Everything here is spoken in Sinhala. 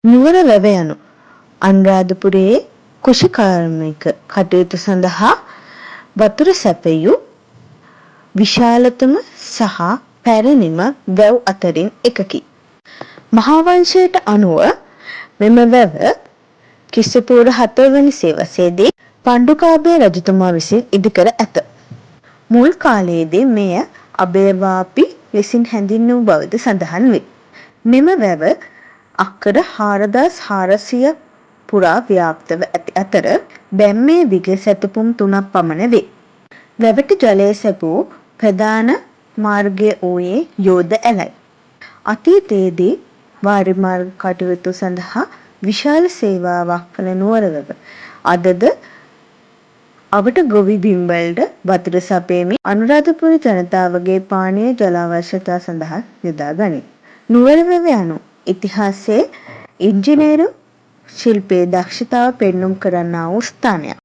නුවර වැව යනු අනුරාධපුරයේ කෘෂිකාර්මික කටයුතු සඳහා වතුර සැපයූ විශාලතම සහ පැරණිම වැව් අතරින් එකකි. මහාවංශයට අනුව මෙම වැව ක්‍රි.පූර්ව 4 වැනි සියවසේදී පණ්ඩුකාභය රජතුමා විසින් ඉදිකර ඇත. මුල් කාලයේදී මෙය අභයවාපි ලෙසින් හැඳින්වූ බවද සඳහන් වේ. මෙම වැව අක්කර 4400ක් පුරා ව්‍යාප්තව ඇති අතර බැම්මේ විග සැතපුම් 3ක් පමණ වේ. වැවට ජලය සැපූ ප්‍රධාන මාර්ගය වූයේ යෝධ ඇලයි. අතීතයේදී වාරිමාර්ග කටයුතු සඳහා විශාල සේවාවක් කළ නුවර වැව අදද අවට ගොවි බිම්වලට වතුර සපයමින් අනුරාධපුර ජනතාවගේ පානීය ජල අවශ්‍යතා සඳහා යොදා ගනී. නුවර වැව යනු ඉතිහාසයේ ඉංජිනේරු ශිල්පයේ දක්ෂතාව පෙන්නුම් කරන්නා වූ ස්ථානයක්.